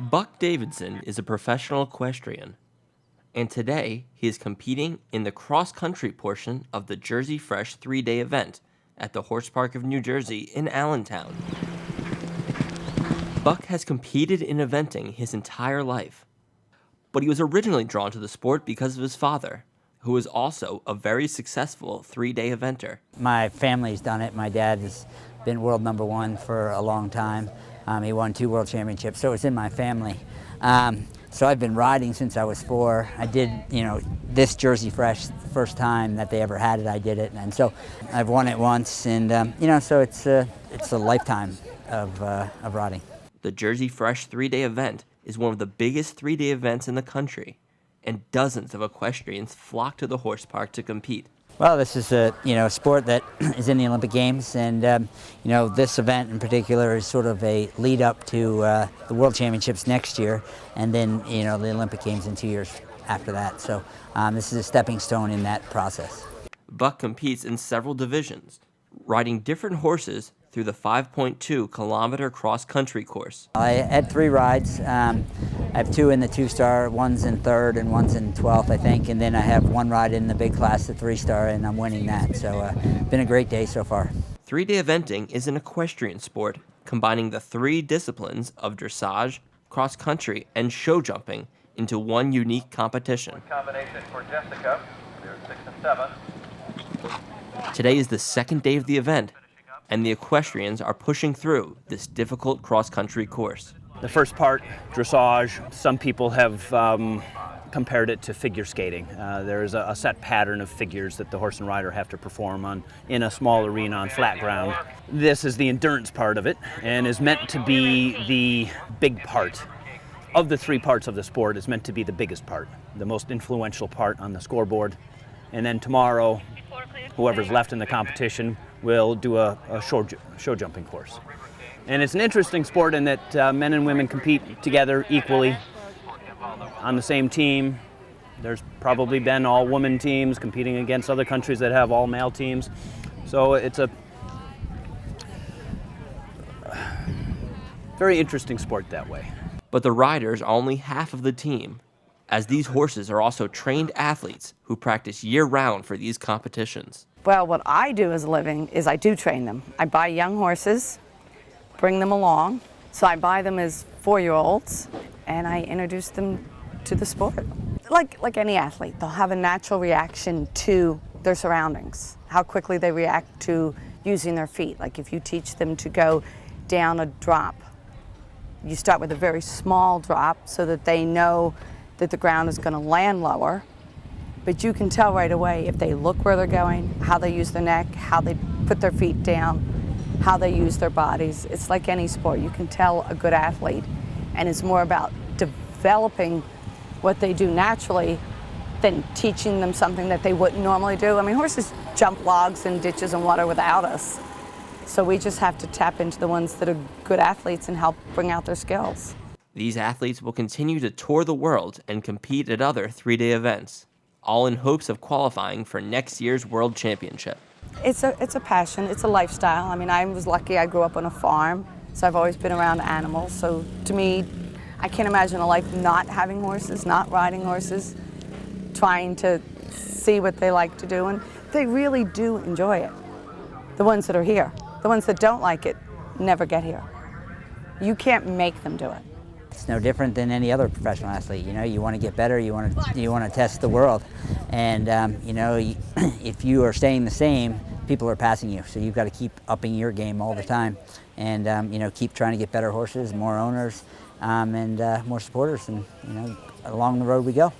Buck Davidson is a professional equestrian, and today he is competing in the cross-country portion of the Jersey Fresh 3-day event at the Horse Park of New Jersey in Allentown. Buck has competed in eventing his entire life, but he was originally drawn to the sport because of his father, who was also a very successful 3-day eventer. My family's done it. My dad has been world #1 for a long time. He won 2 world championships, so it's in my family. So I've been riding since I was 4. I did, this Jersey Fresh, first time that they ever had it, I did it. And so I've won it once, and so it's a lifetime of riding. The Jersey Fresh 3-day event is one of the biggest 3-day events in the country, and dozens of equestrians flock to the horse park to compete. Well, this is a sport that is in the Olympic Games, and this event in particular is sort of a lead up to the World Championships next year, and then the Olympic Games in 2 years after that. So this is a stepping stone in that process. Buck competes in several divisions, riding different horses through the 5.2-kilometer cross-country course. I had 3 rides. I have 2 in the 2-star, one's in 3rd and one's in 12th, I think, and then I have 1 ride in the big class, the 3-star, and I'm winning that. So been a great day so far. 3-day eventing is an equestrian sport combining the 3 disciplines of dressage, cross-country, and show jumping into one unique competition. Combination for Jessica. There's 6 and 7. Today is the 2nd day of the event, and the equestrians are pushing through this difficult cross-country course. The first part, dressage, some people have compared it to figure skating. There's a set pattern of figures that the horse and rider have to perform in a small arena on flat ground. This is the endurance part of it, and is meant to be the big part. Of the 3 parts of the sport, is meant to be the biggest part, the most influential part on the scoreboard. And then tomorrow, whoever's left in the competition will do a show jumping course. And it's an interesting sport in that men and women compete together equally on the same team. There's probably been all-woman teams competing against other countries that have all-male teams. So it's a very interesting sport that way. But the riders are only half of the team, as these horses are also trained athletes who practice year-round for these competitions. Well, what I do as a living is I do train them. I buy young horses, bring them along. So I buy them as 4-year-olds, and I introduce them to the sport. Like any athlete, they'll have a natural reaction to their surroundings, how quickly they react to using their feet. Like if you teach them to go down a drop, you start with a very small drop so that they know that the ground is going to land lower. But you can tell right away if they look where they're going, how they use their neck, how they put their feet down, how they use their bodies. It's like any sport. You can tell a good athlete, and it's more about developing what they do naturally than teaching them something that they wouldn't normally do. I mean, horses jump logs and ditches and water without us. So we just have to tap into the ones that are good athletes and help bring out their skills. These athletes will continue to tour the world and compete at other 3-day events, all in hopes of qualifying for next year's World Championship. It's a passion, it's a lifestyle. I mean, I was lucky I grew up on a farm, so I've always been around animals. So to me, I can't imagine a life not having horses, not riding horses, trying to see what they like to do, and they really do enjoy it. The ones that are here. The ones that don't like it never get here. You can't make them do it. It's no different than any other professional athlete. You want to get better. You want to test the world, and if you are staying the same, people are passing you. So you've got to keep upping your game all the time, and keep trying to get better horses, more owners, and more supporters, and along the road we go.